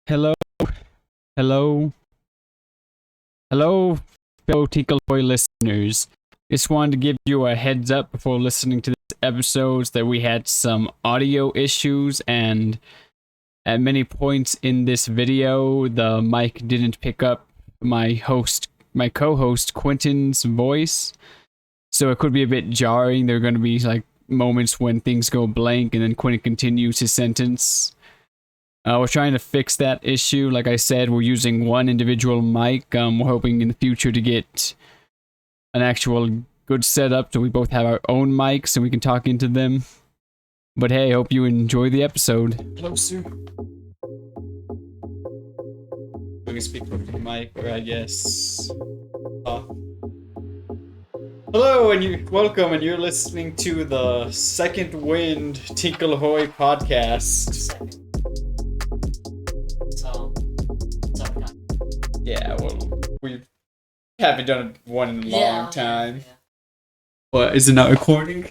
Hello, hello, hello, fellow Tinkle Hoy listeners. Just wanted to give you a heads up before listening to this episode that we had some audio issues, and at many points in this video, the mic didn't pick up my co-host Quentin's voice, so it could be a bit jarring. There are going to be like moments when things go blank, and then Quentin continues his sentence. We're trying to fix that issue. Like I said, we're using one individual mic. We're hoping in the future to get an actual good setup so we both have our own mics and we can talk into them. But hey, hope you enjoy the episode. Closer. We can speak over the mic, or I guess. Hello, and welcome, and you're listening to the Second Wind Tinkle Hoy podcast. Yeah, well, we haven't done one in a long time. Yeah. What, is it not recording? I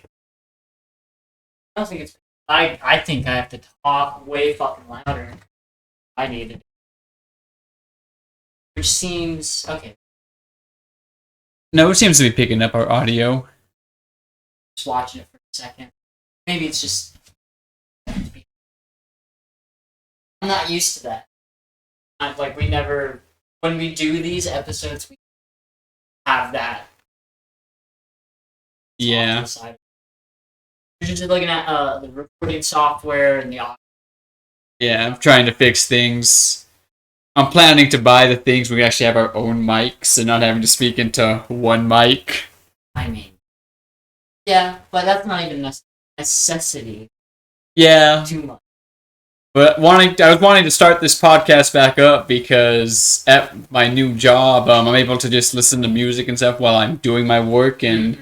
don't think it's... I think I have to talk way fucking louder. I need to. Which seems... Okay. No, it seems to be picking up our audio. Just watching it for a second. Maybe it's just... I'm not used to that. We never... When we do these episodes, we have that. Yeah. You're just looking at the recording software and the audio. Yeah, I'm trying to fix things. I'm planning to buy the things we actually have our own mics and not having to speak into one mic. I mean, yeah, but that's not even a necessity. Yeah. Too much. But I was wanting to start this podcast back up because at my new job, I'm able to just listen to music and stuff while I'm doing my work. And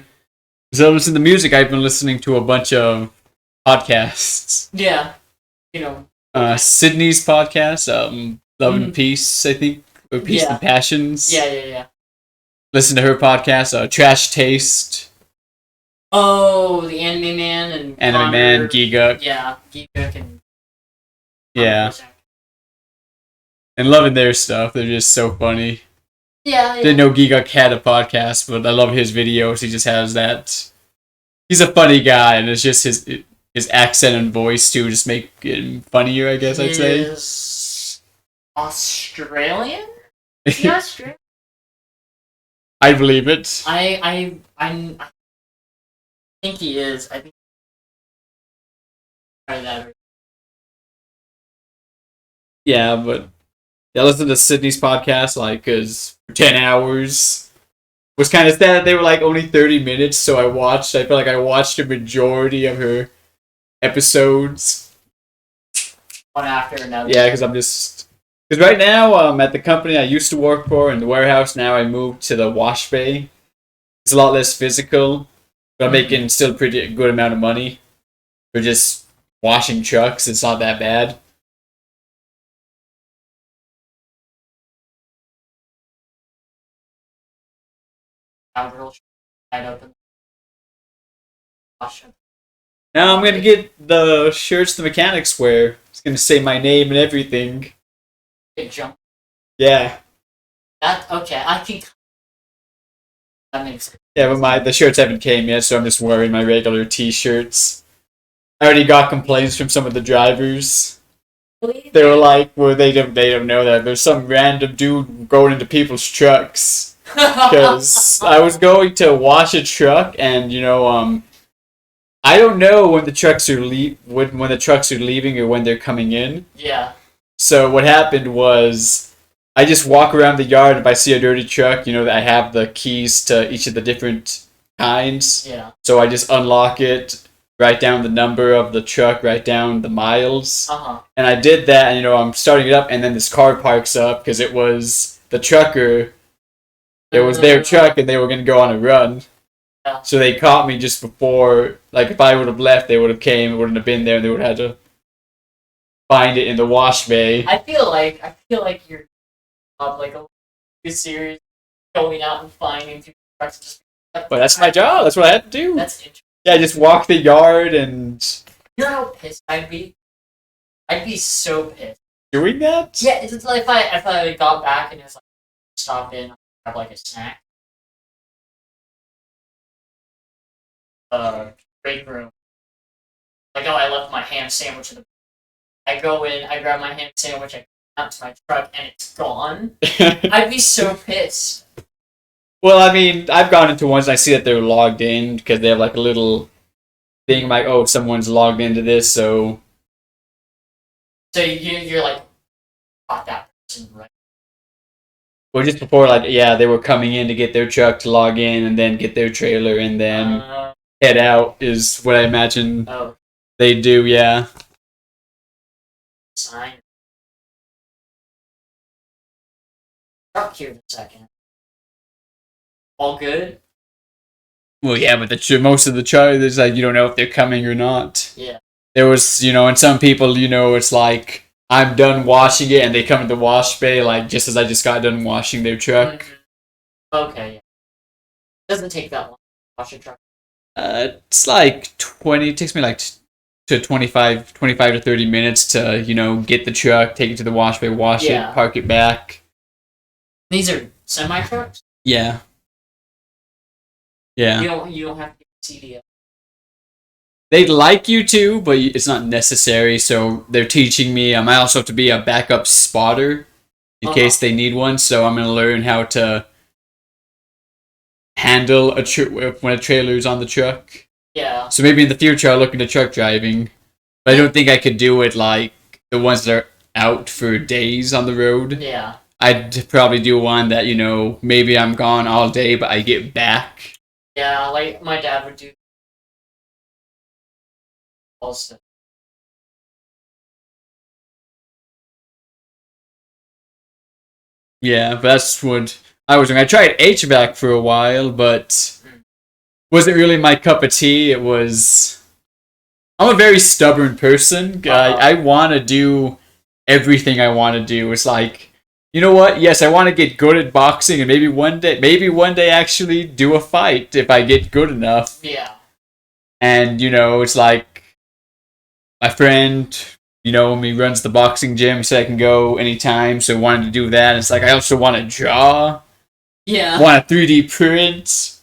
instead of listening to music, I've been listening to a bunch of podcasts. Yeah, Sydney's podcast, Love and Peace, I think, or Peace and Passions. Yeah. Listen to her podcast, Trash Taste. Oh, the Anime Man and Anime Man, Giga. Yeah, Giga and. Yeah. And loving their stuff. They're just so funny. Yeah. Didn't know Giga had a podcast, but I love his videos. He just has that. He's a funny guy, and it's just his accent and voice too just make it funnier, I guess I'd say. Is Australian? Is he Australian? I believe it. I think he is. I think. That. Yeah, but I listened to Sydney's podcast, cause for 10 hours. It was kind of sad that they were only 30 minutes, so I feel like I watched a majority of her episodes. One after another. Yeah, because right now, at the company I used to work for in the warehouse, now I moved to the wash bay. It's a lot less physical, but I'm making still a pretty good amount of money for just washing trucks. It's not that bad. Now I'm gonna get the shirts the mechanics wear. It's gonna say my name and everything. Jump. Yeah. Okay, I think that makes sense. Yeah, but the shirts haven't came yet, so I'm just wearing my regular t-shirts. I already got complaints from some of the drivers. Really? They were like, well, they don't know that there's some random dude going into people's trucks. Because I was going to wash a truck, and I don't know when the trucks are when the trucks are leaving or when they're coming in. Yeah. So what happened was, I just walk around the yard. If I see a dirty truck, that I have the keys to each of the different kinds. Yeah. So I just unlock it, write down the number of the truck, write down the miles. And I did that, and I'm starting it up, and then this car parks up because it was the trucker. It was their truck, and they were going to go on a run. Yeah. So they caught me just before, if I would have left, they would have came, it wouldn't have been there, and they would have had to find it in the wash bay. I feel like you're a series going out and finding two trucks. But that's my job. That's what I had to do. That's interesting. Yeah, just walk the yard and... You know how pissed I'd be? I'd be so pissed. doing that? Yeah, it's like if I got back and it was like stop in, have like a snack. Break room. Like, oh, I left my ham sandwich in the. I go in, I grab my ham sandwich, I go out to my truck, and it's gone. I'd be so pissed. Well, I mean, I've gone into ones and I see that they're logged in because they have like a little thing like, oh, someone's logged into this, so. So you're like, fuck that person, right? Well, just before, like, yeah, they were coming in to get their truck to log in and then get their trailer and then head out is what I imagine they do, yeah. Sign. Truck here in a second. All good? Well, yeah, but most of the trucks, like, you don't know if they're coming or not. Yeah. There was, and some people, it's like, I'm done washing it, and they come in the wash bay, like, just as I just got done washing their truck. Mm-hmm. Okay, yeah. Doesn't take that long to wash a truck. It's like 20, it takes me like to 25 to 30 minutes to, get the truck, take it to the wash bay, wash it, park it back. These are semi-trucks? Yeah. Yeah. You don't have to get CDL. They'd like you to, but it's not necessary, so they're teaching me. I also have to be a backup spotter in case they need one, so I'm going to learn how to handle when a trailer's on the truck. Yeah. So maybe in the future I'll look into truck driving, but I don't think I could do it like the ones that are out for days on the road. Yeah. I'd probably do one that, maybe I'm gone all day, but I get back. Yeah, like my dad would do. Also. Yeah, but that's what I was doing. I tried HVAC for a while, but wasn't really my cup of tea. I'm a very stubborn person. I want to do everything I want to do. It's like, you know what? Yes, I want to get good at boxing and maybe one day actually do a fight if I get good enough. Yeah. And, it's like my friend, he runs the boxing gym, so I can go anytime, so I wanted to do that. It's like, I also want to draw. Yeah. I want to 3D print.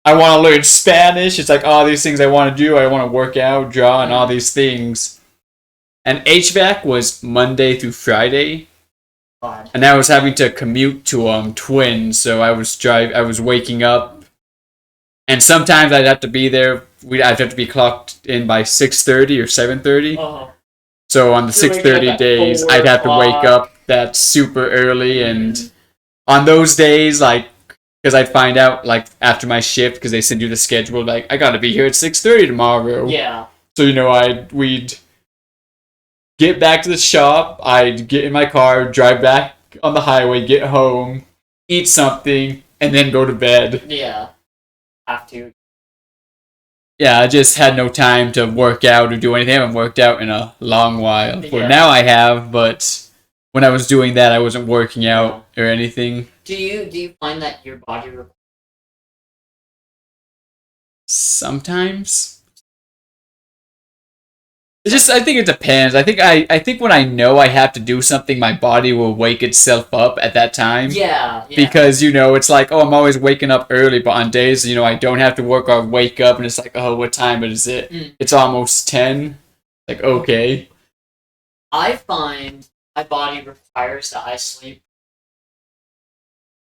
I want to learn Spanish. It's like all these things I want to do. I want to work out, draw, and all these things. And HVAC was Monday through Friday. God. And I was having to commute to Twin, so I was waking up. And sometimes I'd have to be there. I'd have to be clocked in by 6:30 or 7:30. So on the 6:30 days, I'd have to wake up that super early, and on those days, like, because I'd find out like after my shift, because they send you the schedule, like I gotta be here at 6:30 tomorrow. Yeah. So we'd get back to the shop. I'd get in my car, drive back on the highway, get home, eat something, and then go to bed. Yeah. Have to. Yeah, I just had no time to work out or do anything. I haven't worked out in a long while. Well, now I have, but when I was doing that, I wasn't working out or anything. Do you find that your body sometimes? I think it depends. I think when I know I have to do something, my body will wake itself up at that time. Yeah. Because, it's like, oh, I'm always waking up early, but on days, I don't have to work, I'll wake up and it's like, oh, what time is it? It's almost 10. Like, okay. I find my body requires that I sleep,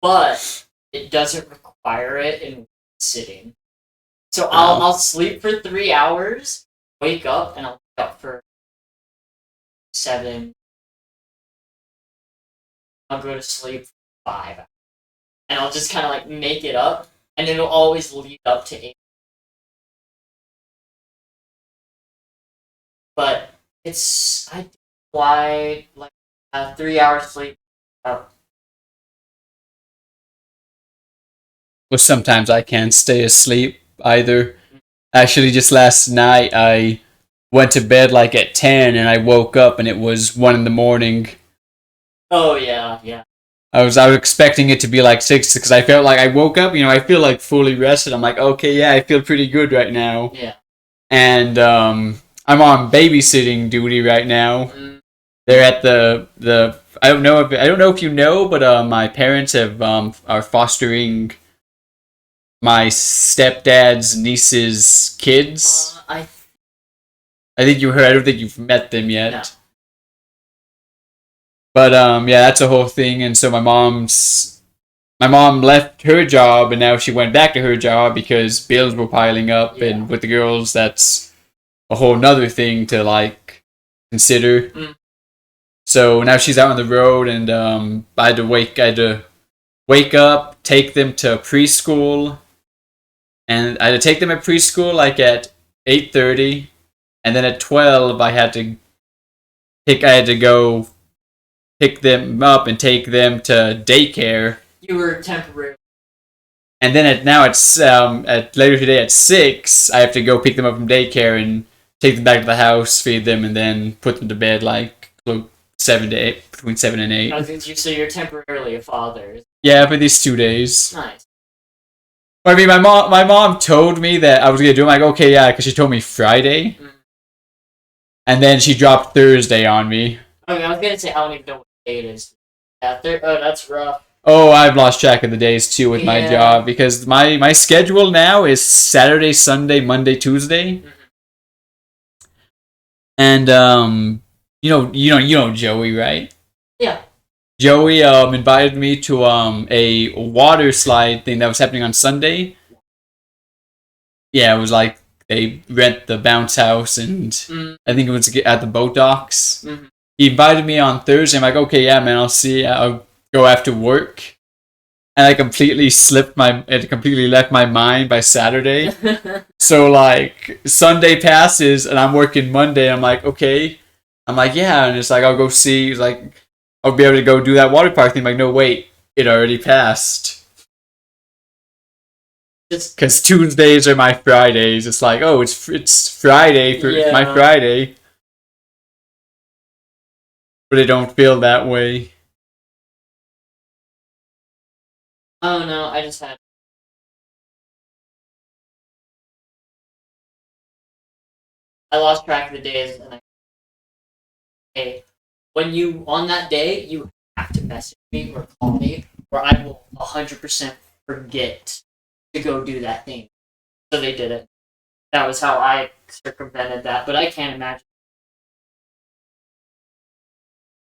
but it doesn't require it in sitting. So I'll sleep for 3 hours, wake up, and I'll wake up for 7. I'll go to sleep for 5 hours. And I'll just kind of like make it up, and it'll always lead up to 8. But I why like 3 hours sleep. Well, sometimes I can't stay asleep either. Actually, just last night I went to bed like at 10 and I woke up and it was 1 in the morning. Oh yeah. I was expecting it to be like 6 because I felt like I woke up, I feel like fully rested. I'm like, okay, yeah, I feel pretty good right now. Yeah. And I'm on babysitting duty right now. They're at the. I don't know if you know, but my parents are fostering my stepdad's niece's kids. I think you heard. I don't think you've met them yet. No. But yeah, that's a whole thing. And so my mom left her job, and now she went back to her job because bills were piling up, Yeah. and with the girls, that's a whole nother thing to like consider. Mm. So now she's out on the road, and I had to wake up, take them to preschool, and I had to take them at preschool like at 8:30, and then at 12 I had to go pick them up and take them to daycare. You were temporary. And then at later today at 6, I have to go pick them up from daycare and take them back to the house, feed them, and then put them to bed like 7 to 8, between 7 and 8. So you're temporarily a father. Yeah, for these 2 days. Nice. I mean, my mom told me that I was gonna do it. I'm like, okay, yeah, because she told me Friday, and then she dropped Thursday on me. Okay, I was gonna say I don't even know what day it is. Yeah, that's rough. Oh, I've lost track of the days too with my job because my schedule now is Saturday, Sunday, Monday, Tuesday, and you know Joey, right? Yeah. Joey invited me to a water slide thing that was happening on Sunday. Yeah, it was like they rent the bounce house, and I think it was at the boat docks. Mm-hmm. He invited me on Thursday. I'm like, okay, yeah, man, I'll go after work. And I completely left my mind by Saturday. So like Sunday passes and I'm working Monday. I'm like, okay. I'm like, yeah, and it's like I'll go see. It's like I'll be able to go do that water park thing. I'm like, no, wait, it already passed. Because Tuesdays are my Fridays. It's like, oh, it's Friday for my Friday. But it don't feel that way. Oh no, I lost track of the days, and when you on that day you have to message me or call me, or I will 100% forget to go do that thing. So they did it. That was how I circumvented that, but I can't imagine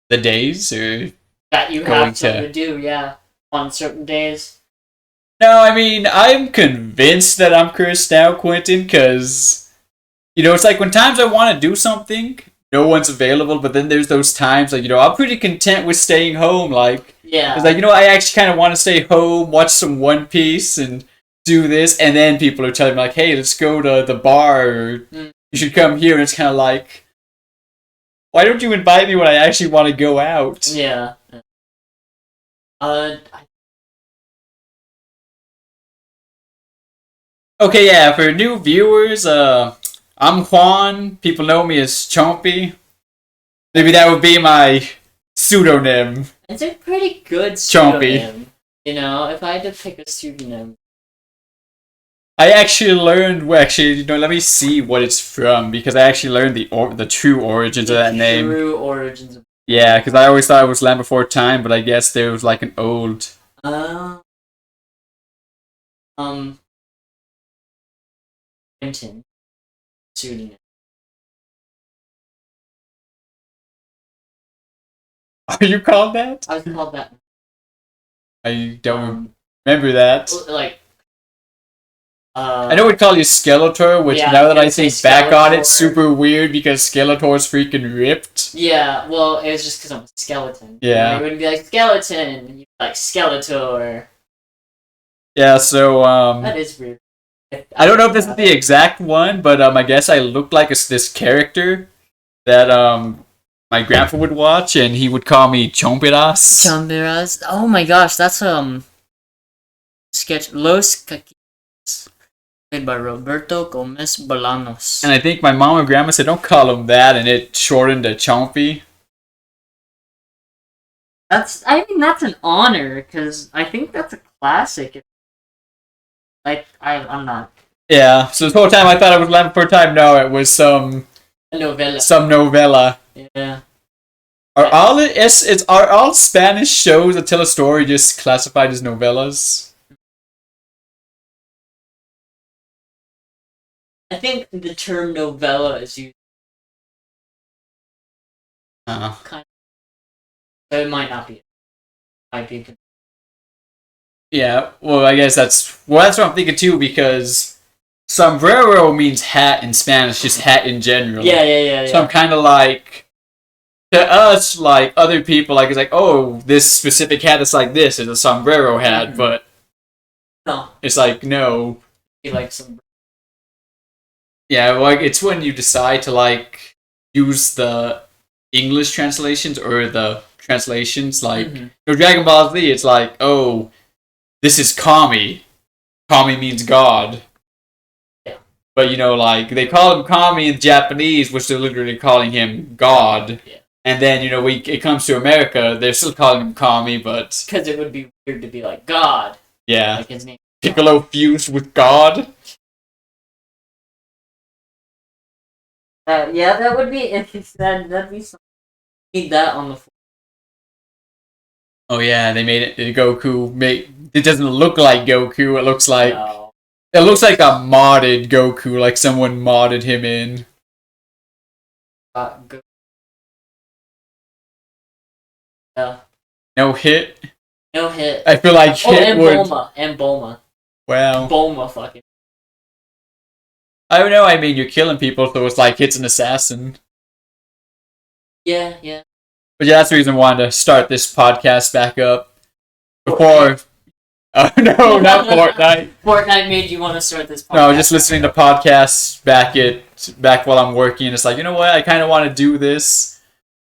the days or that you have something to do. Yeah, on certain days. No, I mean, I'm convinced that I'm cursed now, Quentin, because, it's like when times I want to do something, no one's available, but then there's those times, like, I'm pretty content with staying home, like, yeah. It's like, I actually kind of want to stay home, watch some One Piece, and do this, and then people are telling me, like, hey, let's go to the bar, or you should come here, and it's kind of like, why don't you invite me when I actually want to go out? Yeah. Okay, yeah, for new viewers, I'm Juan. People know me as Chompy. Maybe that would be my pseudonym. It's a pretty good pseudonym. Chompy. If I had to pick a pseudonym. I actually learned, let me see what it's from, because I actually learned the true origins of that name. True origins of Yeah, because I always thought it was Land Before Time, but I guess there was like an old... Quentin pseudonym. Are you called that? I was called that. I don't remember that. Like, I know we call you Skeletor, which now that I think back on it, super weird because Skeletor's freaking ripped. Yeah, well, it was just because I'm a skeleton. Yeah. You wouldn't be like skeleton, you'd be like Skeletor. Yeah, so that is weird. I don't know if this is the exact one, but I guess I look like this character that my grandpa would watch, and he would call me Chompiras. Chompiras? Oh my gosh, that's sketch Los Caquitas, played by Roberto Gomez Bolanos. And I think my mom and grandma said, don't call him that, and it shortened to Chompy. I think that's an honor, because I think that's a classic. I'm not. Yeah, so this whole time I thought it was Land Before Time. No, it was some novella. Some novella. Yeah. Are all Spanish shows that tell a story just classified as novellas? I think the term novella is used kind of, but it might not be. It might be. Yeah, well, I guess that's what I'm thinking too, because sombrero means hat in Spanish, just hat in general. Yeah. So I'm kind of like, to us, like other people, like it's like, oh, this specific hat is like this is a sombrero hat, but no, it's like no. you like some. Yeah, like it's when you decide to like use the English translations or the translations, like Dragon Ball Z. It's like, oh, this is Kami. Kami means God. Yeah. But like they call him Kami in Japanese, which they're literally calling him God. Yeah. And then it comes to America, they're still calling him Kami, but because it would be weird to be like God. Yeah. Like his name. Piccolo fused with God. Yeah, that would be interesting. That'd be something. Need that on the floor. Oh yeah, they made it. Goku it doesn't look like Goku. It looks like No. It looks like a modded Goku, like someone modded him in. Go. Yeah. No hit. No hit. I feel like hit and would. Bulma. Wow. Bulma fucking. I don't know. I mean, you're killing people, so it's like hit's an assassin. Yeah. But yeah, that's the reason I wanted to start this podcast back up. Before. Oh no, not Fortnite. Fortnite made you want to start this podcast. No, just listening to podcasts back while I'm working. It's like, you know what? I kind of want to do this.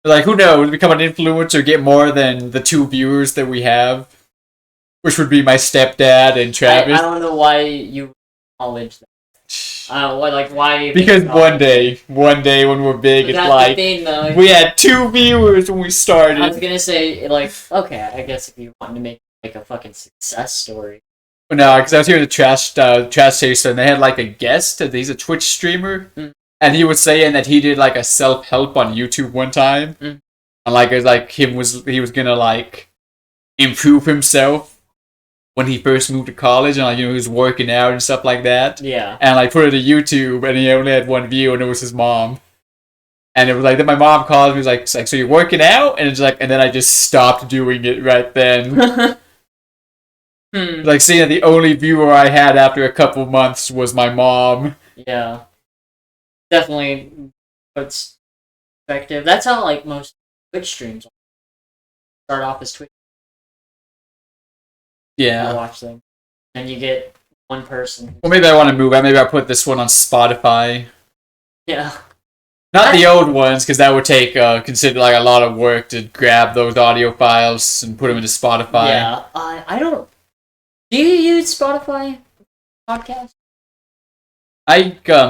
Like, who knows? Become an influencer, get more than the 2 viewers that we have, which would be my stepdad and Travis. I don't know why you acknowledge that. Why? Because one day when we're big, it's like thing, we had 2 viewers when we started. I was gonna say, like, okay, I guess if you wanted to make like a fucking success story. No, because I was hearing the trash taster, and they had like a guest. He's a Twitch streamer, and he was saying that he did like a self help on YouTube one time, and like it was like he was gonna like improve himself when he first moved to college, and like he was working out and stuff like that. Yeah. And like put it to YouTube, and he only had 1 view, and it was his mom. And it was like, then my mom called me, was like, so you're working out? And it's like, and then I just stopped doing it right then. Like seeing that the only viewer I had after a couple months was my mom. Yeah. Definitely puts perspective. That's how like most Twitch streams start off as Twitch. Yeah. I watch them. And you get one person. Well, maybe I want to move out. Maybe I'll put this one on Spotify. Yeah. Not the old ones, because that would take consider like a lot of work to grab those audio files and put them into Spotify. Yeah. I don't. Do you use Spotify podcast?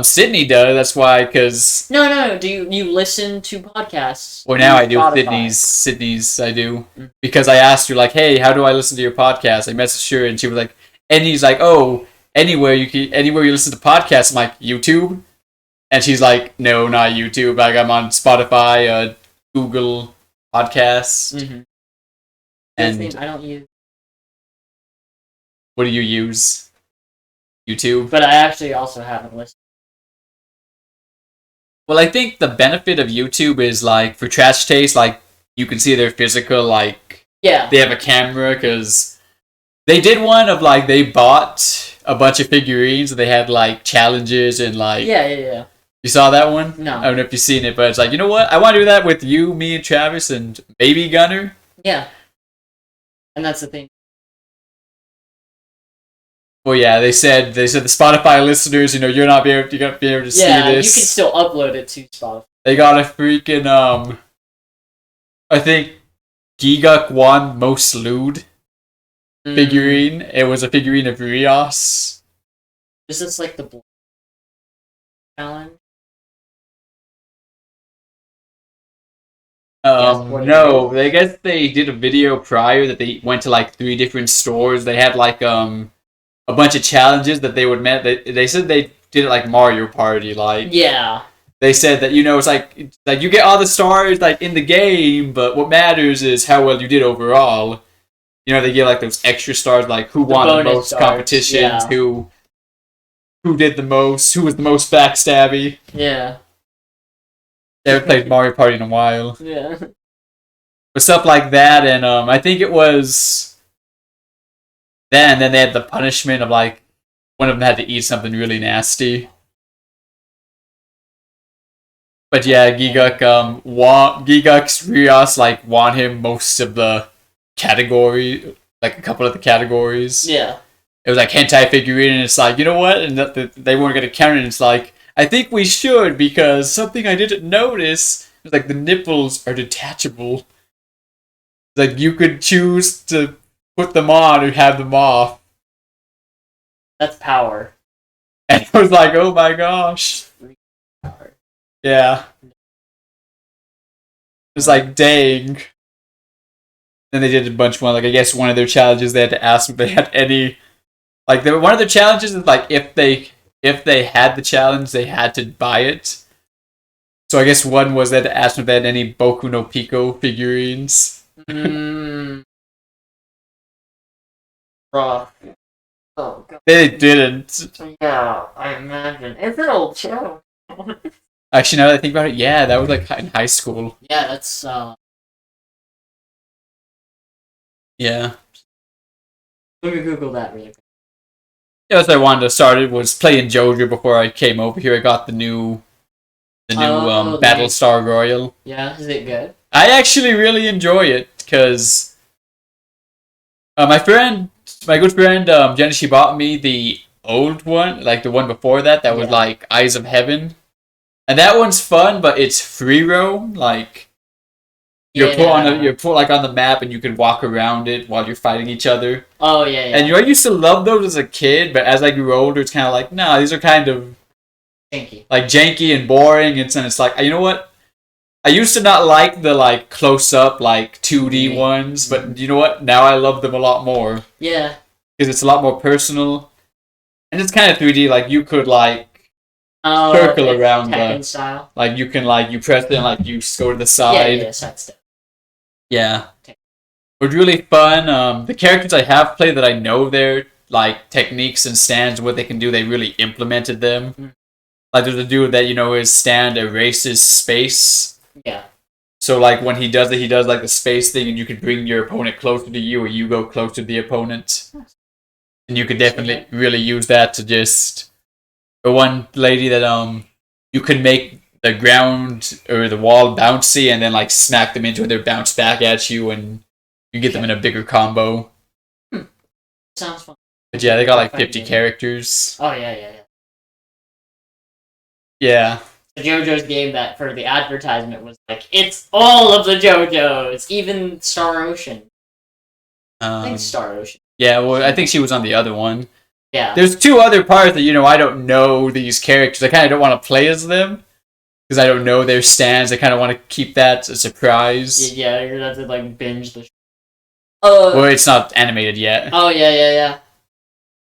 Sydney does. That's why, because No. Do you listen to podcasts? well, now I do. Spotify? Sydney's I do, because I asked her like, hey, how do I listen to your podcast? I messaged her and she was like, and he's like, oh, anywhere you listen to podcasts. I'm like, YouTube, and she's like, no, not YouTube. Like I'm on Spotify, Google Podcasts, and I don't use. what do you use? YouTube? But I actually also haven't listened. Well, I think the benefit of YouTube is like for trash taste, like you can see their physical, like Yeah. they have a camera, because they did one of like they bought a bunch of figurines and they had like challenges and like Yeah. You saw that one? No. I don't know if you've seen it, but it's like, you know what? I want to do that with you, me, and Travis, and Baby Gunner. Yeah. And that's the thing. Well, yeah, they said the Spotify listeners, you're gonna be able to see Yeah, you can this. still upload it to Spotify. They got a freaking I think Giguk won most lewd figurine. It was a figurine of Rios. Is this like the Blood challenge? No, I guess they did a video prior that they went to like 3 different stores. They had like a bunch of challenges that they would met. They said they did it like Mario Party, like Yeah. they said that it's like you get all the stars like in the game, but what matters is how well you did overall. They give like those extra stars, like who The won the bonus most stars, competitions, yeah. who did the most, who was the most backstabby. Yeah. They haven't played Mario Party in a while, Yeah. but stuff like that, and I think it was then they had the punishment of like one of them had to eat something really nasty. But yeah, Gigux Rios like won him most of the category, like a couple of the categories. Yeah. It was like hentai figurine, and it's like, you know what? And they weren't gonna count it. And it's like, I think we should, because something I didn't notice is like the nipples are detachable. Like you could choose to put them on or have them off. That's power. And I was like, oh my gosh. Power. Yeah. It's like, dang. Then they did a bunch more. Like, I guess one of their challenges, they had to ask if they had any. Like, one of their challenges is like if they had the challenge, they had to buy it. So I guess one was they had to ask if they had any Boku no Pico figurines. Rough. Oh god. They didn't. Yeah, I imagine. It's an old show. Actually, now that I think about it, yeah, that was like in high school. Yeah, that's Yeah. let me Google that really quick. Yeah, that's what I wanted to start. It was playing JoJo before I came over here. I got the new Battlestar Royal. Yeah, is it good? I actually really enjoy it because my good friend Jenny, she bought me the old one, like the one before that was like Eyes of Heaven, and that one's fun, but it's free roam. Like you're put like on the map, and you can walk around it while you're fighting each other. Oh yeah, yeah. And I used to love those as a kid, but as I grew older, it's kind of like, nah, these are kind of janky and boring. It's like, you know what? I used to not like the like close up like 2D ones, but you know what? Now I love them a lot more. Yeah. Because it's a lot more personal, and it's kind of 3D. Like you could like circle around Tekken style. Like you can like you press it and like you go to the side. Yeah, side step. Yeah. It was really fun. The characters I have played that I know their like techniques and stands, what they can do, they really implemented them. Mm. Like there's a dude that his stand erases space. Yeah. So like when he does it, he does like the space thing, and you can bring your opponent closer to you, or you go closer to the opponent. And you could definitely really use that to just. Or one lady that you can make the ground or the wall bouncy, and then like smack them into it, they bounce back at you, and you get them in a bigger combo. Sounds fun. But yeah, they got like 50 characters. Oh yeah. Yeah. The JoJo's game that for the advertisement was like, it's all of the JoJo's, even Star Ocean. I think Star Ocean. Yeah, well, I think she was on the other one. Yeah. There's two other parts that I don't know these characters. I kind of don't want to play as them because I don't know their stands. I kind of want to keep that a surprise. Yeah, you're gonna have to like binge the. Well, it's not animated yet. Oh yeah.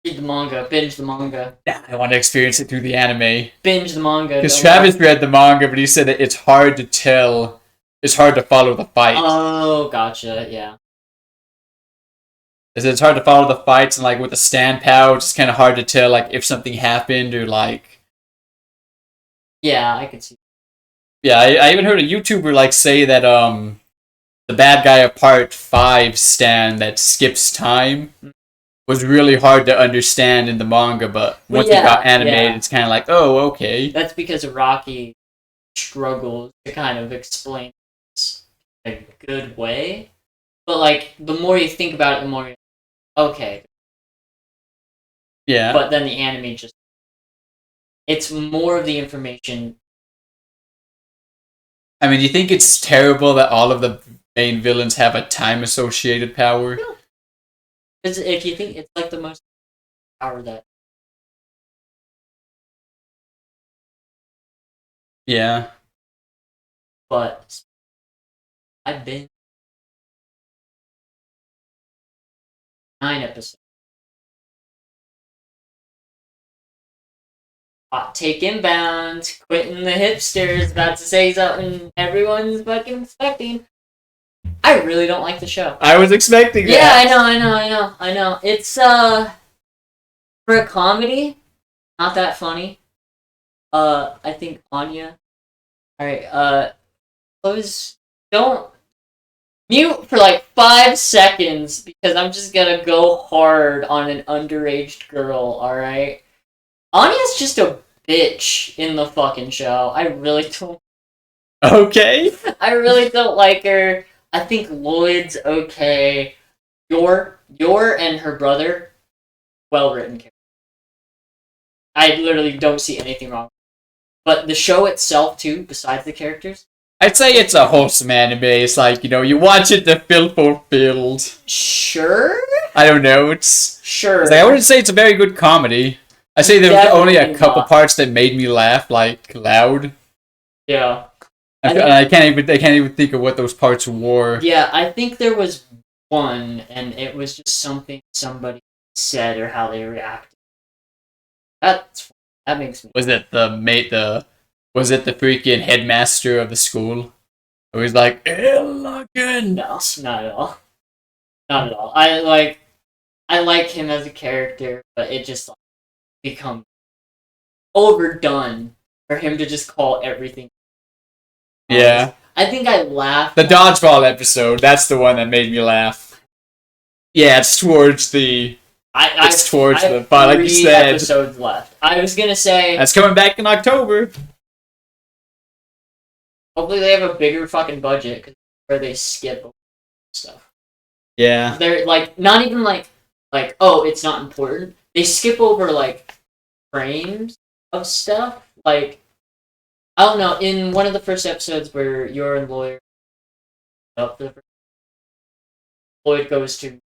Read the manga. Binge the manga. Yeah, I want to experience it through the anime. Binge the manga. Because Travis read the manga, but he said that it's hard to tell. It's hard to follow the fight. Oh, gotcha. Yeah. It's hard to follow the fights, and like with the stand pouch, it's kind of hard to tell like if something happened or like. Yeah, I could see. Yeah, I even heard a YouTuber like say that the bad guy of part 5 stand that skips time was really hard to understand in the manga, but once it got animated, it's kind of like, oh, okay. That's because Rocky struggles to kind of explain this in a good way. But, like, the more you think about it, the more you're like, okay. Yeah. But then the anime just... It's more of the information. I mean, do you think it's terrible that all of the main villains have a time-associated power? No. Because if you think it's like the most power that... Yeah. But I've been 9 episodes. Hot take inbound. Quentin the hipster is about to say something everyone's fucking expecting. I really don't like the show. I was expecting that. Yeah, I know. It's for a comedy, not that funny. I think Anya. Alright, don't mute for like 5 seconds because I'm just gonna go hard on an underage girl, alright? Anya's just a bitch in the fucking show. I really don't like her. I think Lloyd's okay. Yor and her brother, well written character. I literally don't see anything wrong. But the show itself too, besides the characters, I'd say it's a wholesome anime. It's like, you watch it to feel fulfilled. sure. I don't know. It's like, I wouldn't say it's a very good comedy. I say there was only a couple parts that made me laugh, like loud. Yeah. I can't even think of what those parts were. Yeah, I think there was one, and it was just something somebody said or how they reacted. That makes me. Was it the freaking headmaster of the school? It was like, elegant. No, not at all. Not at all. I like him as a character, but it just become overdone for him to just call everything. Yeah. I think I laughed. The dodgeball episode, that's the one that made me laugh. Yeah, it's towards the... the part, like you said. 3 episodes left. I was gonna say... That's coming back in October. Hopefully they have a bigger fucking budget, where they skip stuff. Yeah. They're, not even oh, it's not important. They skip over, frames of stuff. I don't know, in one of the first episodes where you're and Lloyd goes to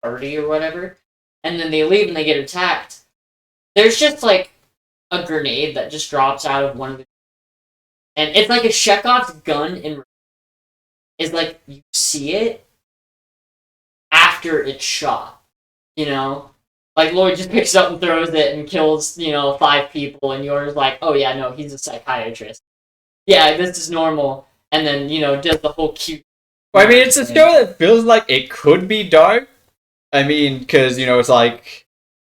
party or whatever, and then they leave and they get attacked. There's just a grenade that just drops out of one of the, and it's like a Chekhov's gun is you see it after it's shot, Lloyd just picks up and throws it and kills 5 people, and yours oh yeah, no, he's a psychiatrist. Yeah, this is normal, and then does the whole cute. Well, I mean, it's a show that feels like it could be dark. I mean, because, it's like,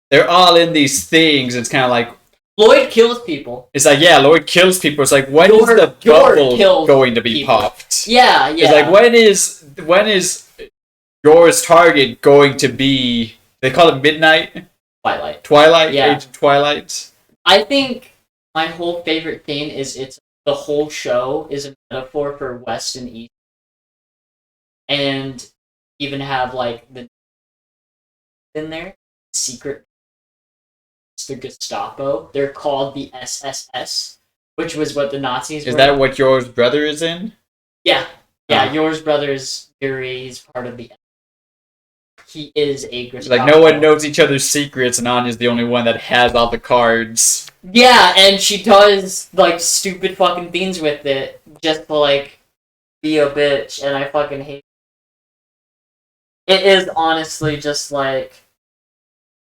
they're all in these things, it's kind of like... Lloyd kills people. It's like, yeah, Lloyd kills people. It's like, when is the bubble going to be popped? Yeah. It's like, when is yours target going to be... They call it midnight? Twilight? Yeah. Age of Twilight? I think my whole favorite thing is the whole show is a metaphor for West and East. And even have, the in there, secret, it's the Gestapo. They're called the SSS, which was what the Nazis were. Is that what yours brother is in? Yeah. Yeah, yours brother's Yuri, he's part of the... He is a Gestapo. Like, no one knows each other's secrets, and Anya's the only one that has all the cards. Yeah, and she does, stupid fucking things with it, just to, be a bitch, and I fucking hate it. It is honestly just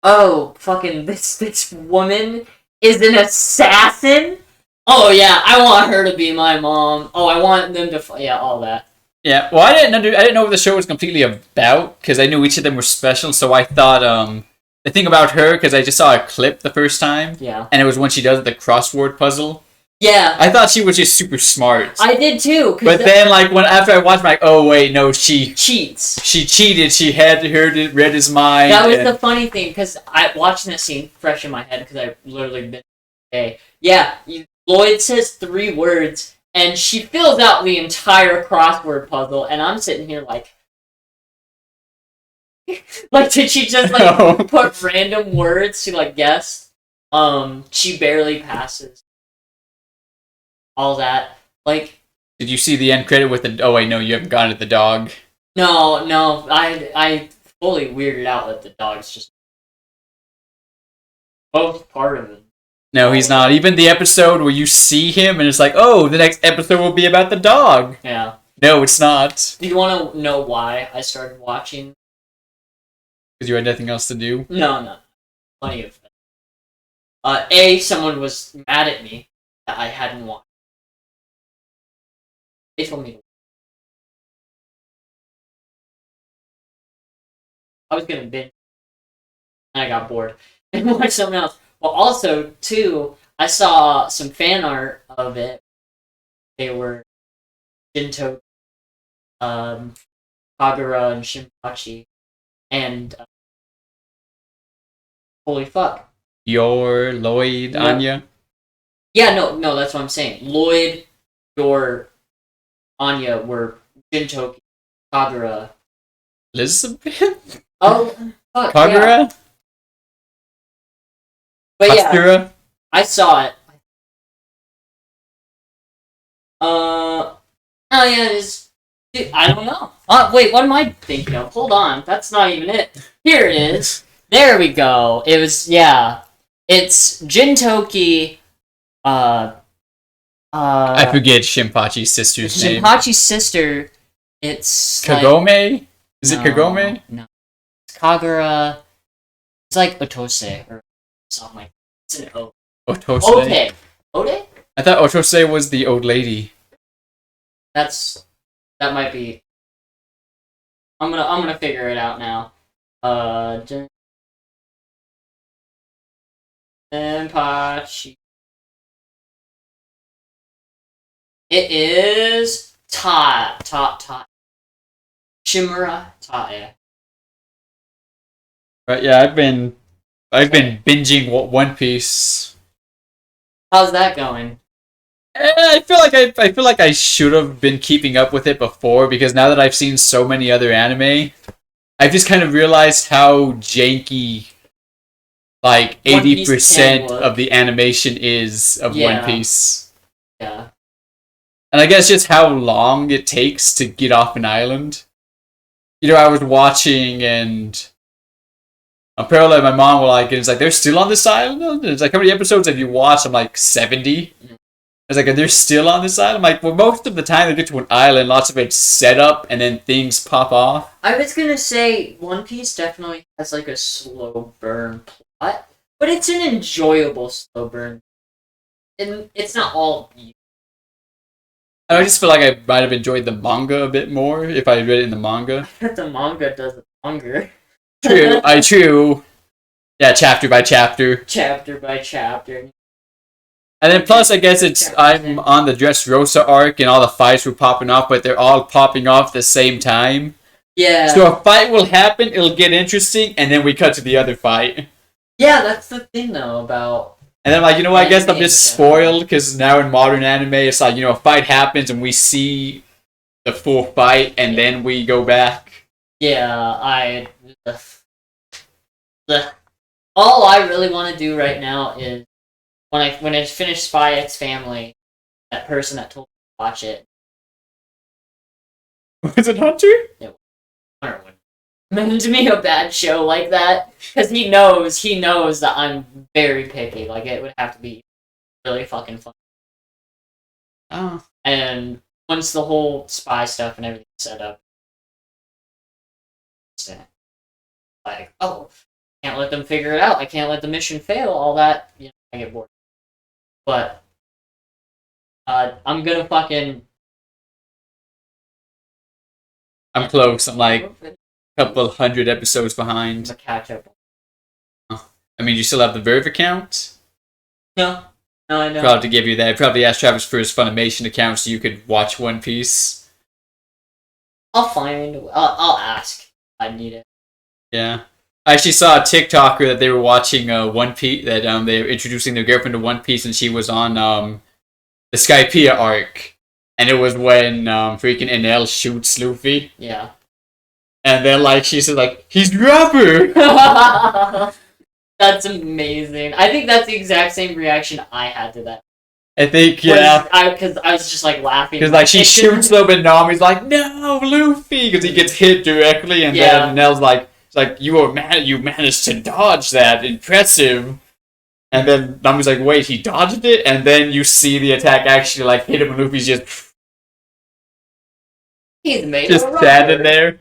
oh, fucking this woman is an assassin? Oh yeah, I want her to be my mom. Oh, I want them to... Yeah, all that. Yeah, well, I didn't know what the show was completely about, because I knew each of them were special, so I thought, the thing about her, because I just saw a clip the first time, yeah, and it was when she does the crossword puzzle. Yeah. I thought she was just super smart. I did too. But then, after I watched, I'm like, oh wait, no, she... cheats. She cheated, she had read his mind. That was the funny thing, because I watched that scene fresh in my head, because I literally been... Okay. Yeah, Lloyd says 3 words, and she fills out the entire crossword puzzle, and I'm sitting here did she just put random words to guess? She barely passes. All that. Did you see the end credit with the... Oh wait, no, you haven't gotten to the dog. No, I fully weirded out that the dog's just both part of it. No, he's not. Even the episode where you see him and it's like, oh, the next episode will be about the dog. Yeah. No, it's not. Do you want to know why I started watching? Because you had nothing else to do? No. Plenty of Someone was mad at me that I hadn't watched. They told me to. I was gonna binge, and I got bored and watched something else. Well, also too, I saw some fan art of it. They were Jinto, Kagura, and Shinpachi, and holy fuck. Yor, Lloyd, No. Anya. Yeah, no, that's what I'm saying. Lloyd, Yor, Anya were Jintoki, Kagura. Elizabeth? Oh, fuck, Kagura? yeah. But yeah, Hatsura? I saw it. Oh yeah, it's... Dude, I don't know. Wait, what am I thinking of? Hold on, that's not even it. Here it is. There we go. It was, yeah. It's Jintoki, I forget Shinpachi's sister's name. Shinpachi's sister. It's Kagome? Is it No, Kagome? No. It's Kagura. It's like Otose or something like that. It's an O. Otose? Ode. Ode? I thought Otose was the old lady. That might be. I'm gonna figure it out now. Senpachi. It is Ta. Shimura Tae. Right, yeah, I've been binging One Piece. How's that going? I feel like I should have been keeping up with it before, because now that I've seen so many other anime, I've just kind of realized how janky like 80% of the animation is of One Piece. Yeah. And I guess just how long it takes to get off an island. You know, I was watching and apparently my mom was like, it's like, they're still on this island? It's like, how many episodes have you watched? I'm like, 70. I was like, they're still on this island? I'm like, well, most of the time they get to an island, lots of it's set up, and then things pop off. I was gonna say, One Piece definitely has like a slow burn plot, but it's an enjoyable slow burn. And it's not all... I just feel like I might have enjoyed the manga a bit more if I read it in the manga. The manga does it longer. True. Yeah, chapter by chapter. Chapter by chapter. And then plus, I guess I'm on the Dressrosa arc and all the fights were popping off, but they're all popping off at the same time. Yeah. So a fight will happen, it'll get interesting, and then we cut to the other fight. Yeah, that's the thing though about... And then I'm like, you know what, I guess I'm just spoiled, because now in modern anime, it's like, you know, a fight happens and we see the full fight, and then we go back. Yeah, all I really want to do right now is when I finish Spy X Family, that person that told me to watch it. Was it Hunter? Yeah, Hunter would mention me a bad show like that, because he knows that I'm very picky. Like, it would have to be really fucking fun. Oh. And once the whole spy stuff and everything's set up, like, oh, can't let them figure it out. I can't let the mission fail. All that, you know, I get bored. But I'm gonna fucking... I'm close. I'm like a couple hundred episodes behind. I'm catch up. I mean, you still have the Verve account? No, I know. Probably to give you that. I probably asked Travis for his Funimation account so you could watch One Piece. I'll ask. I need it. Yeah. I actually saw a TikToker that they were watching One Piece, that they were introducing their girlfriend to One Piece, and she was on the Skypiea arc. And it was when freaking Enel shoots Luffy. Yeah. And then like she said like, he's rubber! That's amazing. I think that's the exact same reaction I had to that. I think, yeah. Because I was just like laughing. Because like she shoots him and Nami's like, no, Luffy! Because he gets hit directly, and then Nell's like, you managed to dodge that, impressive. And then Nami's like, wait, he dodged it? And then you see the attack actually like hit him, and Luffy's he's made just standing there.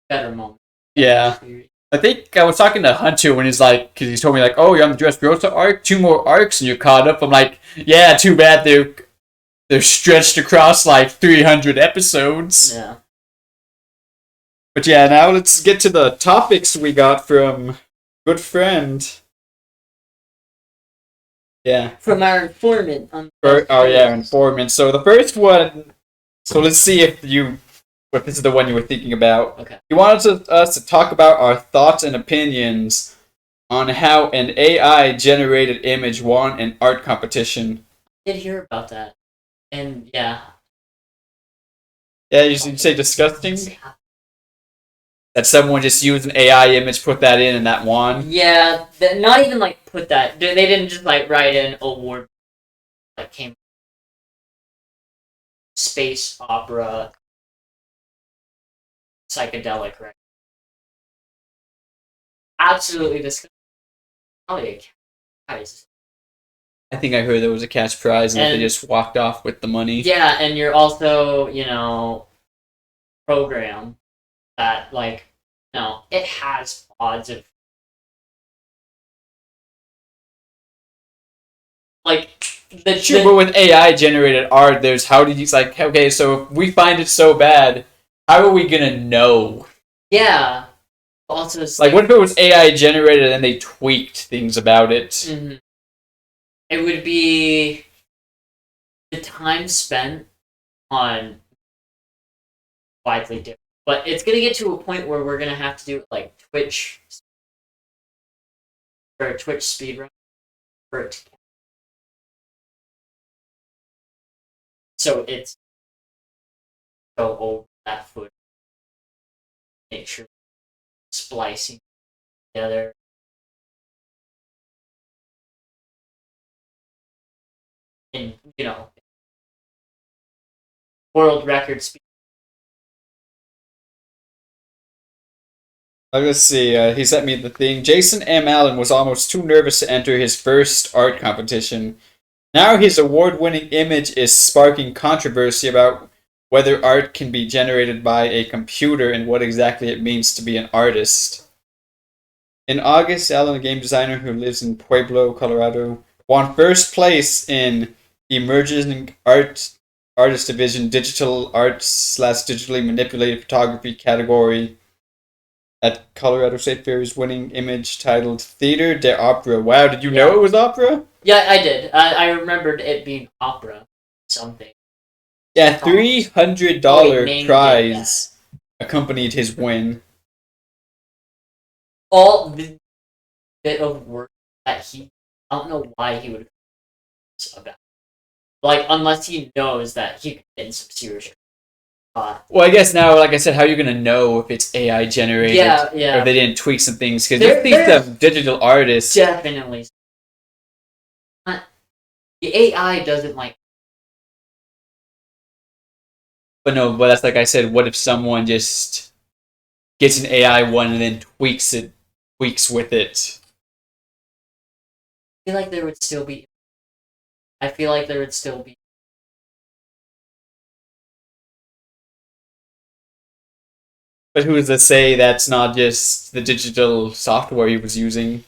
Better moment. Yeah. I think I was talking to Hunter when he's like, because he told me like, oh, you're on the Dressrosa arc, 2 more arcs and you're caught up. I'm like, yeah, too bad they're stretched across like 300 episodes. Yeah. But yeah, now let's get to the topics we got from good friend. Yeah. From our informant. Informant. So the first one. So let's see if this is the one you were thinking about. Okay. He wanted us to talk about our thoughts and opinions on how an AI generated image won an art competition. I did hear about that, and yeah. Yeah, you say disgusting. That someone just used an AI image, put that in, and that won. Yeah, not even like put that. They didn't just like write an award. Like came space opera, psychedelic, right? Absolutely disgusting. Probably guys. I think I heard there was a cash prize, and they just walked off with the money. Yeah, and you're also, program that it has odds of but with AI generated art, there's okay, so if we find it so bad, how are we gonna know? Yeah. Also, what if it was AI generated and they tweaked things about it? Mm-hmm. It would be the time spent on widely different. But it's going to get to a point where we're going to have to do like Twitch or a Twitch speedrun for it to count. So it's go over that footage, make sure splicing together. And, world record speed. Let's see, he sent me the thing. Jason M. Allen was almost too nervous to enter his first art competition. Now his award-winning image is sparking controversy about whether art can be generated by a computer and what exactly it means to be an artist. In August, Allen, a game designer who lives in Pueblo, Colorado, won first place in Emerging Artist Division Digital Arts / Digitally Manipulated Photography category at Colorado State Fair's winning image titled Theater de Opera. Wow, did you know it was opera? Yeah, I did. I remembered it being opera something. Yeah, $300 prize accompanied his win. All the bit of work that I don't know why he would about. Unless he knows that he could get in some serious well, I guess now, like I said, how are you going to know if it's AI generated? Yeah. Or they didn't tweak some things? Because you think the digital artists... Definitely. The AI doesn't But that's like I said, what if someone just gets an AI one and then tweaks with it? I feel like there would still be... But who's to say that's not just the digital software he was using?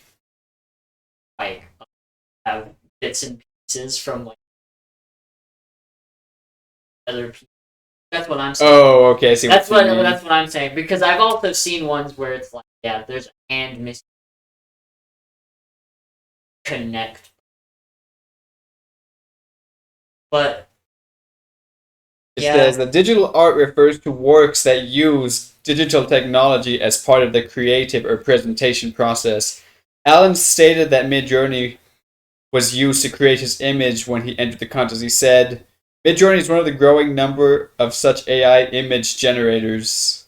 Have bits and pieces from other people. That's what I'm saying. Oh, okay. I see. That's what I'm saying, because I've also seen ones where it's there's a hand missing. Connect. But it says the digital art refers to works that use digital technology as part of the creative or presentation process. Allen stated that Midjourney was used to create his image when he entered the contest. He said, Midjourney is one of the growing number of such AI image generators.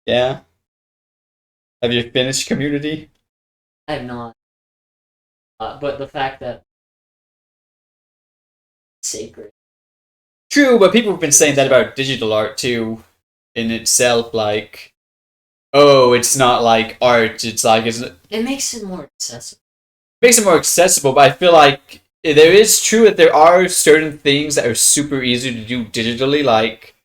Yeah? Have you finished Community? I have not. But the fact that it's sacred. True, but people have been saying that about digital art too, in itself. It's not like art. It's it makes it more accessible. Makes it more accessible, but I feel like there is true that there are certain things that are super easy to do digitally, like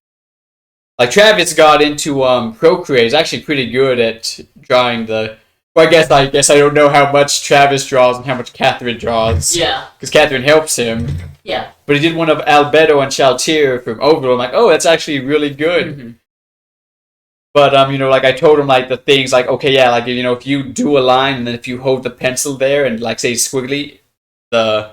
like Travis got into Procreate. He's actually pretty good at drawing the. Well, I guess I don't know how much Travis draws and how much Catherine draws. Yeah. Because Catherine helps him. Yeah. But he did one of Albedo and Chaltier from Overall. I'm like, oh, that's actually really good. Mm-hmm. But you know, like I told him like the things like, okay, yeah, like you know, if you do a line and then if you hold the pencil there and like say squiggly, the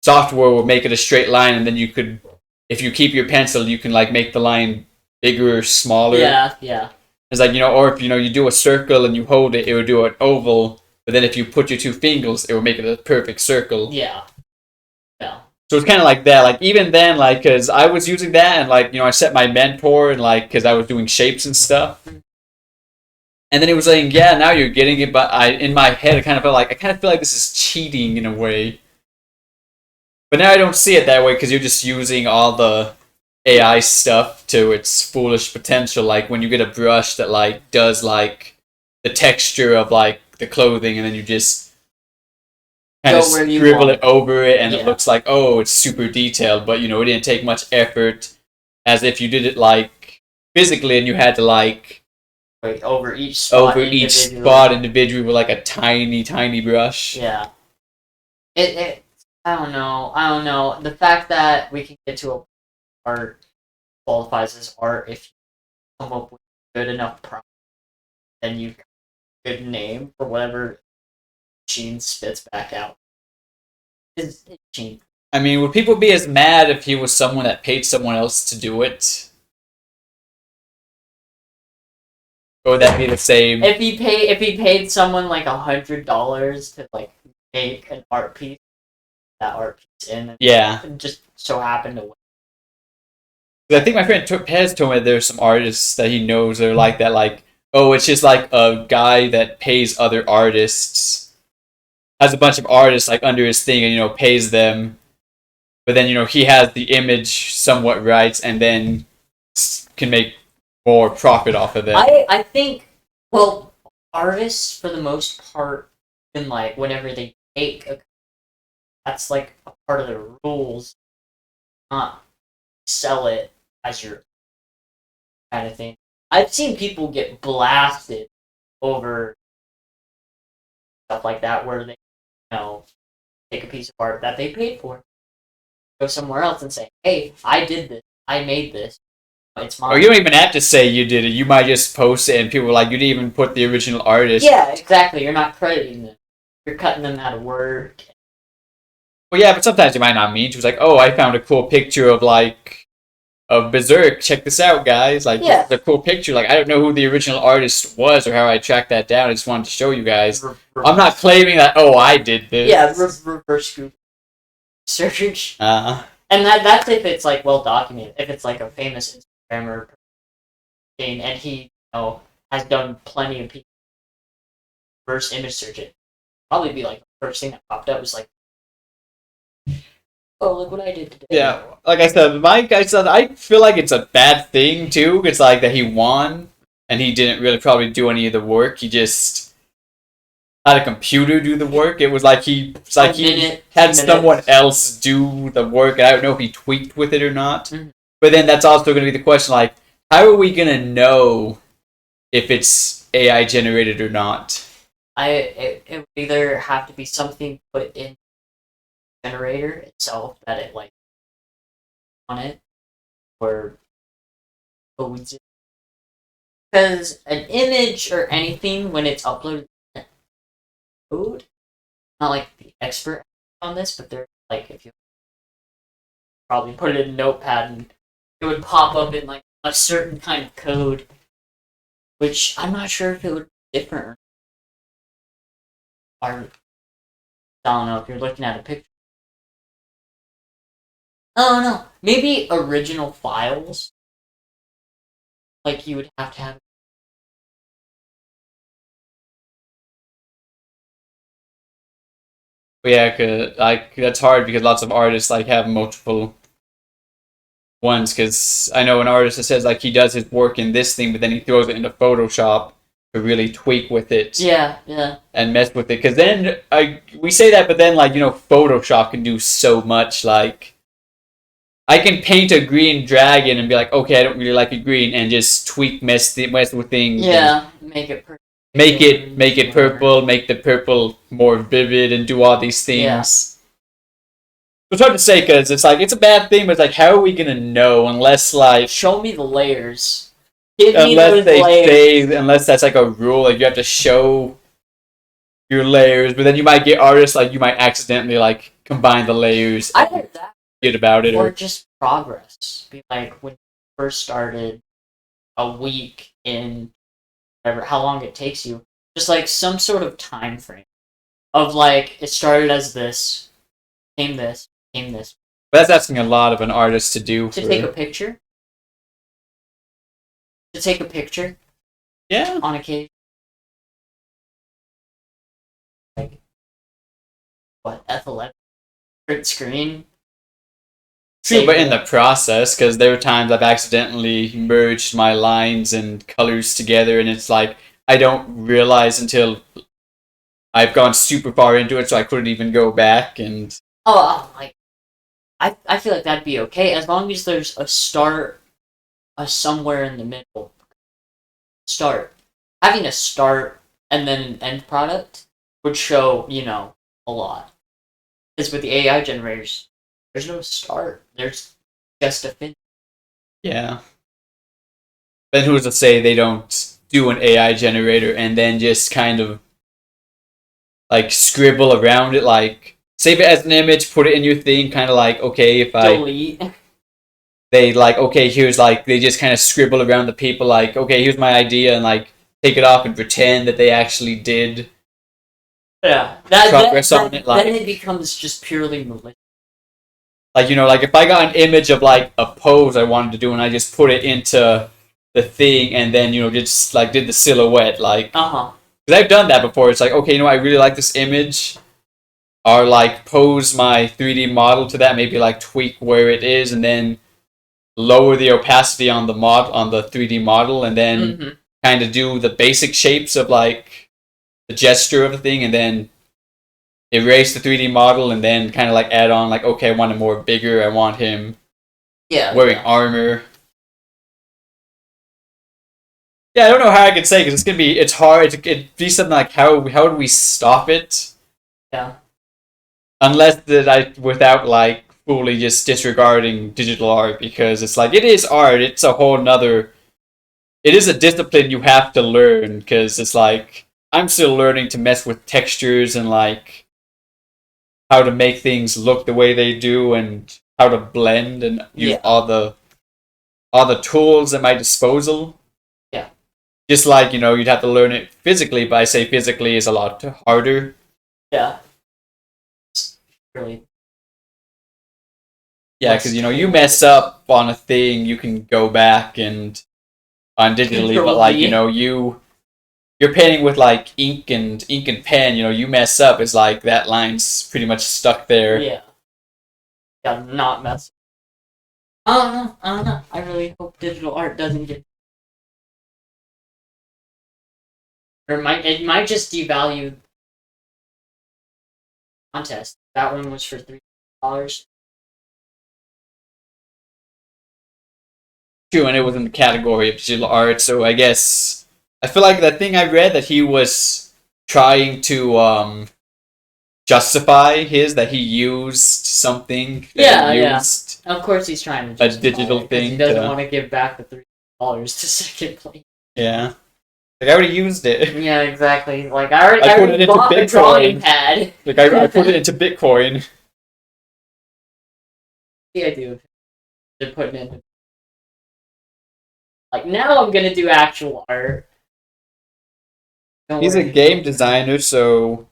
software will make it a straight line, and then you could, if you keep your pencil, you can like make the line bigger or smaller. Yeah. It's like, you know, or if, you know, you do a circle and you hold it, it would do an oval. But then if you put your two fingers, it will make it a perfect circle. Yeah. So it's kind of like that. Like, even then, like, because I was using that and, like, you know, I set my mentor and, like, because I was doing shapes and stuff. And then it was saying, yeah, now you're getting it. But in my head, I kind of feel like this is cheating in a way. But now I don't see it that way because you're just using all the AI stuff to its foolish potential. Like when you get a brush that like does like the texture of like the clothing, and then you just kind of scribble it over it, and it looks like, oh, it's super detailed. But you know, it didn't take much effort, as if you did it like physically, and you had to like over each spot individually with like a tiny brush. Yeah. It I don't know. The fact that we can get to a art qualifies as art if you come up with good enough prompt, then you good name for whatever machine spits back out. It's cheap. I mean, would people be as mad if he was someone that paid someone else to do it? Or would that be the same? If he paid someone like $100 to like make an art piece, that art piece in, and just so happened to win. I think my friend Pez told me there's some artists that he knows that are like that, like, oh, it's just like a guy that pays other artists, has a bunch of artists like under his thing, and you know, pays them, but then you know he has the image somewhat right, and then can make more profit off of it. I think, well, artists for the most part, and like whenever they take that's like a part of the rules, not sell it as your kind of thing. I've seen people get blasted over stuff like that, where they, you know, take a piece of art that they paid for, go somewhere else and say, "Hey, I did this. I made this. It's mine." Or you don't even have to say you did it. You might just post it, and people are like, you didn't even put the original artist. Yeah, exactly. You're not crediting them. You're cutting them out of work. Well, yeah, but sometimes you might not mean to. It's like, oh, I found a cool picture of Berserk. Check this out, guys. Like, yeah, the cool picture. Like, I don't know who the original artist was or how I tracked that down. I just wanted to show you guys. I'm not claiming that, oh, I did this. Yeah, reverse Google search. And that's if it's like well documented. If it's like a famous Instagrammer thing, and he, you know, has done plenty of people reverse image search it, probably be like the first thing that popped up was like, oh, look what I did today. Yeah, like I said, I feel like it's a bad thing too. It's like that he won, and he didn't really probably do any of the work. He just had a computer do the work. It was like he had someone else do the work. I don't know if he tweaked with it or not. Mm-hmm. But then that's also going to be the question, like, how are we going to know if it's AI generated or not? It would either have to be something put in generator itself that it like on it, or because an image or anything when it's uploaded code, not like the expert on this, but they're like, if you probably put it in Notepad and it would pop up in like a certain kind of code, which I'm not sure if it would be different. I don't know if you're looking at a picture. Oh no, maybe original files. Like you would have to have. Yeah, cause like that's hard because lots of artists like have multiple ones. Because I know an artist that says like he does his work in this thing, but then he throws it into Photoshop to really tweak with it. Yeah. And mess with it. Because then we say that, but then like, you know, Photoshop can do so much. Like, I can paint a green dragon and be like, okay, I don't really like it green, and just mess with things. Yeah, make it purple. Make it purple, make the purple more vivid, and do all these things. Yeah. It's hard to say because it's like it's a bad thing, but it's like how are we gonna know unless like show me the layers. Give me those layers. Unless that's like a rule, like you have to show your layers, but then you might get artists like you might accidentally like combine the layers. Either that, forget about it, or just progress. Be like when you first started, a week in whatever, how long it takes you. Just like some sort of time frame of like it started as this, came this, came this. But that's asking a lot of an artist to do. To take a picture. To take a picture. Yeah. On occasion. Like what? F11. Print screen. True, but in the process, because there were times I've accidentally merged my lines and colors together, and it's like I don't realize until I've gone super far into it, so I couldn't even go back. And like I feel like that'd be okay as long as there's a start, a somewhere in the middle. Start having a start and then an end product would show a lot. Because with the AI generators, there's no start. There's just a finish. Yeah. Then who's to say they don't do an AI generator and then just kind of like scribble around it, like save it as an image, put it in your thing, kind of like okay, if I delete. They like okay, here's like they just kind of scribble around the people, like okay, here's my idea, and like take it off and pretend that they actually did. Yeah, progress on it. Like, then it becomes just purely malicious. Like like if I got an image of like a pose I wanted to do, and I just put it into the thing, and then just like did the silhouette, like because I've done that before. It's like okay, I really like this image, or like pose my 3D model to that, maybe like tweak where it is, and then lower the opacity on the 3D model, and then kind of do the basic shapes of like the gesture of the thing, and then erase the 3D model, and then kind of like add on like okay, I want him more bigger. I want him wearing armor. Yeah, I don't know how I can say because it's hard. It'd be something like how do we stop it? Yeah. Unless without like fully just disregarding digital art, because it's like it is art. It's a whole nother. It is a discipline you have to learn, because it's like I'm still learning to mess with textures and like how to make things look the way they do, and how to blend and use all the tools at my disposal. Yeah. Just like you'd have to learn it physically, but I say physically is a lot harder. Yeah. Really. Yeah, because you mess up on a thing, you can go back and on digitally, but like you're painting with like ink and pen. You mess up, it's like that line's pretty much stuck there. Yeah. Yeah, not mess. I don't know. I really hope digital art doesn't get. Or it might just devalue contest. That one was for $3. True, and it was in the category of digital art, so I guess I feel like that thing I read that he was trying to justify that he used something. Yeah. Of course, he's trying to a digital thing. He doesn't want to give back the $3 to second place. Yeah, like I already used it. Yeah, exactly. Like I already bought the drawing pad. Like I put it into Bitcoin. The idea of they're putting in. Like now, I'm gonna do actual art. He's a game designer, so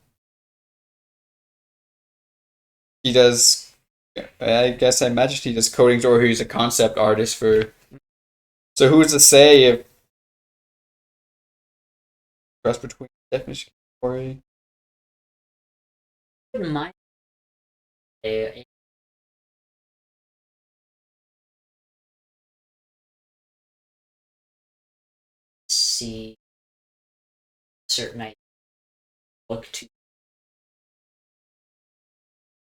he does. I guess I imagine he does codings, or he's a concept artist for. So who's to say if cross between definition category? My see certain idea look to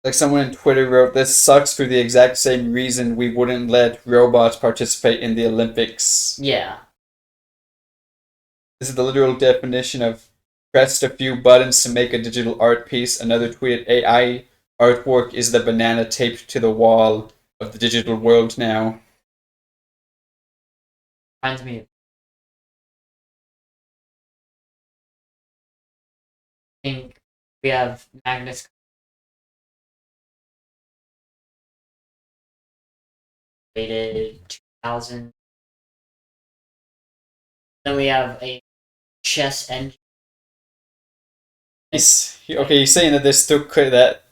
Like someone in Twitter wrote, "This sucks for the exact same reason we wouldn't let robots participate in the Olympics." Yeah. This is the literal definition of pressed a few buttons to make a digital art piece. Another tweeted, "AI artwork is the banana taped to the wall of the digital world now." Reminds me of I think we have Magnus created 2000. Then we have a chess engine. He's saying that this took that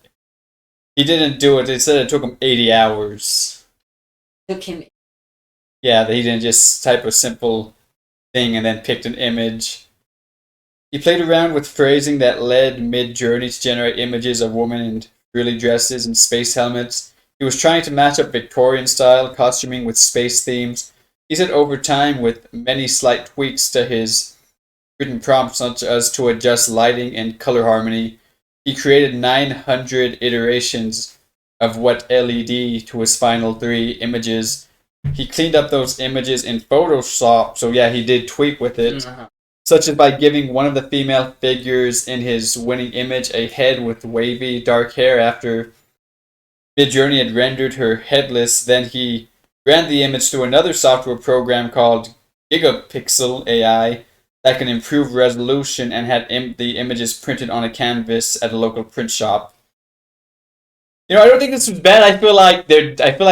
he didn't do it. He said it took him 80 hours. Took him. Yeah, that he didn't just type a simple thing and then picked an image. He played around with phrasing that led mid-journey to generate images of women in frilly dresses and space helmets. He was trying to match up Victorian-style costuming with space themes. He said over time, with many slight tweaks to his written prompts, such as to adjust lighting and color harmony, he created 900 iterations of what LED to his final 3 images. He cleaned up those images in Photoshop, so yeah, he did tweak with it. Such as by giving one of the female figures in his winning image a head with wavy dark hair after Midjourney had rendered her headless. Then he ran the image through another software program called Gigapixel AI that can improve resolution and had the images printed on a canvas at a local print shop. You know, I don't think this was bad. I feel like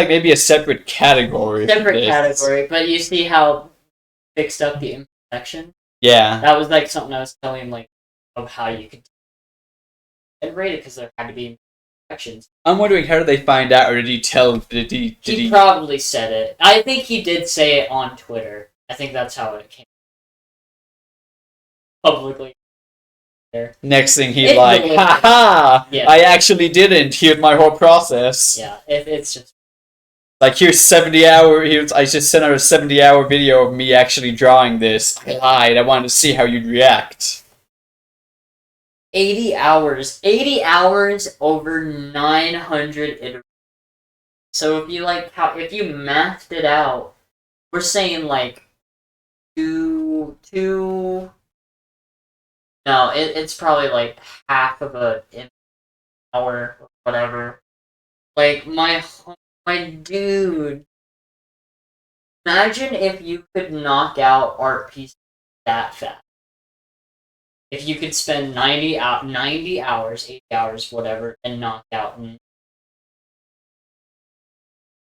maybe a separate category. Separate category, but you see how fixed up the imperfection? Yeah. That was like something I was telling him, like, of how you could and rate it, because there had to be imperfections. I'm wondering, how did they find out, or did he tell? Did he? He probably said it. I think he did say it on Twitter. I think that's how it came publicly. There. Next thing he's like, "Ha ha! Yeah. I actually didn't. Here's my whole process." Yeah, it's just like, here's 70 hour. I just sent out a 70-hour video of me actually drawing this. I lied. I wanted to see how you'd react. 80 hours. 80 hours over 900 iterations. So if you if you mathed it out, we're saying like two. No, it's probably like half of an hour or whatever. Like my dude. Imagine if you could knock out art pieces that fast. If you could spend 90 hours, 80 hours, whatever, and knock out.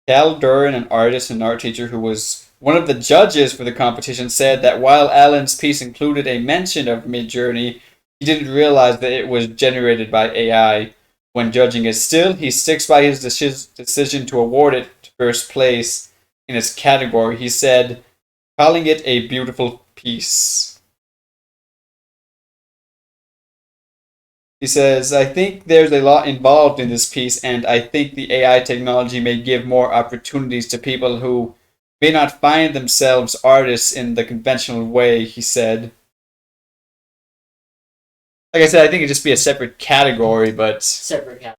Cal Duran, an artist and art teacher who was one of the judges for the competition, said that while Allen's piece included a mention of Midjourney, he didn't realize that it was generated by AI when judging it. Still, he sticks by his decision to award it first place in its category. He said, calling it a beautiful piece. He says, "I think there's a lot involved in this piece, and I think the AI technology may give more opportunities to people who may not find themselves artists in the conventional way," he said. Like I said, I think it'd just be a separate category, but... Separate category.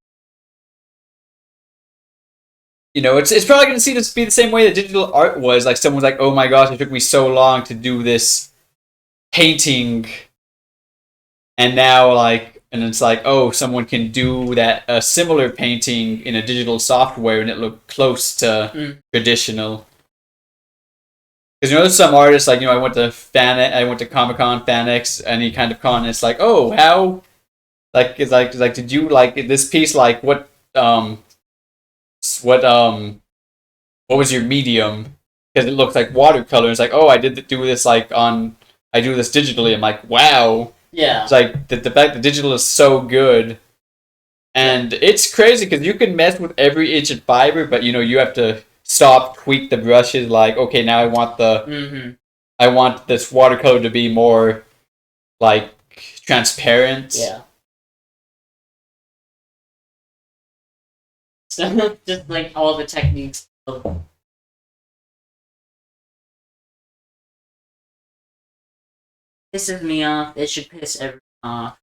You know, it's probably going to be the same way that digital art was. Like, someone's like, "Oh my gosh, it took me so long to do this painting," and now, like... And it's like, oh, someone can do a similar painting in a digital software and it look close to traditional. Because, you know, there's some artists, like, you know, I went to Comic-Con FanX, any kind of con, and it's like, oh, how, like, it's like, did you, like, this piece, like, what was your medium? Because it looks like watercolor. It's like, oh, I do this, like, I do this digitally. I'm like, wow. Yeah. It's like, the fact that digital is so good. And it's crazy, because you can mess with every inch of fiber, but, you know, you have to stop, tweak the brushes, like, okay, now I want I want this watercolor to be more, like, transparent. Yeah. So, just, like, all the techniques. Pisses me off. It should piss everyone off.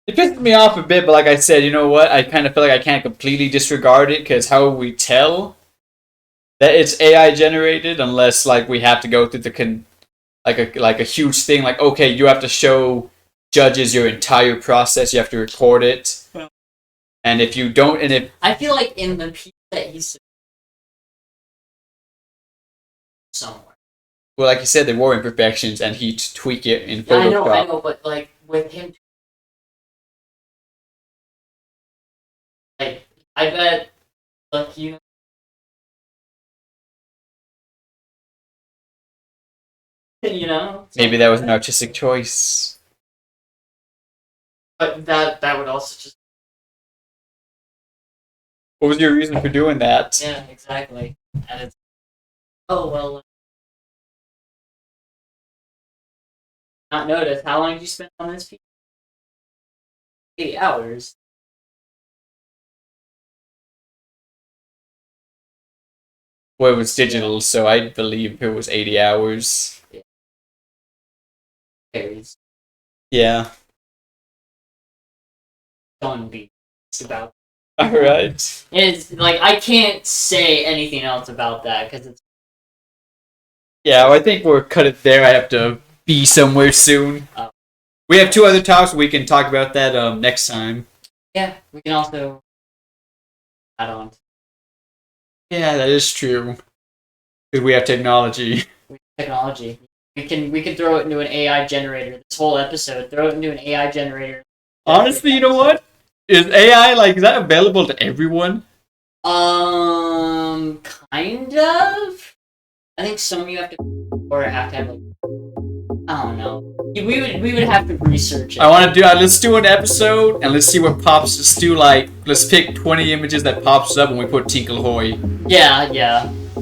It pisses me off a bit, but like I said, you know what? I kind of feel like I can't completely disregard it because how we tell that it's AI generated unless like we have to go through the like a huge thing like okay, you have to show judges your entire process, you have to record it, and if you don't, and if I feel like in the piece that he's somewhere. well, like you said, there were imperfections, and he'd tweak it in Yeah, Photoshop. I know, but like with him, like I bet, like you know, Maybe that was an artistic choice. but that would also just What was your reason for doing that? yeah, exactly, and it's oh well. Not notice. How long did you spend on this piece? 8 hours. Well, it was digital, so I believe it was 80 hours. Yeah. Varies. Yeah. Don't be about. Alright. It's like I can't say anything else about that because it's Yeah, well, I think we'll cut it there. I have to be somewhere soon. Oh. We have 2 other topics. We can talk about that next time. yeah. We can also add on Yeah, that is true. Because we have technology. technology. We can throw it into an AI generator. This whole episode, throw it into an AI generator. Honestly, you know what? Is AI, like, is that available to everyone? Kind of. I think some of you have to, or have to have like, I don't know. We would have to research it. I want to do, let's do an episode, and let's see what pops, let's do, like, let's pick 20 images that pops up when we put Tinkle Hoy. Yeah.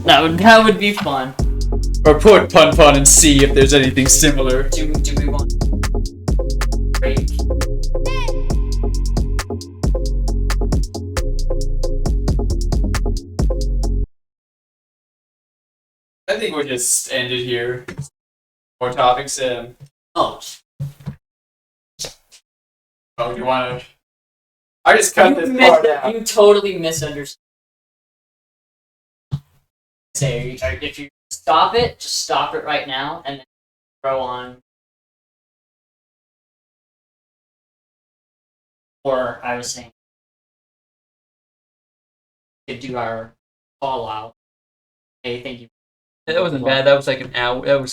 That would be fun. Or put Pun Pun and see if there's anything similar. Do we want break? I think we'll just end it here. More topics, Oh, oh, you want to... I just cut this part out. you totally misunderstood. Say if you stop it, just stop it right now, and then throw on. Or I was saying, we could do our call out. Hey, thank you. That wasn't bad. That was like an hour. That was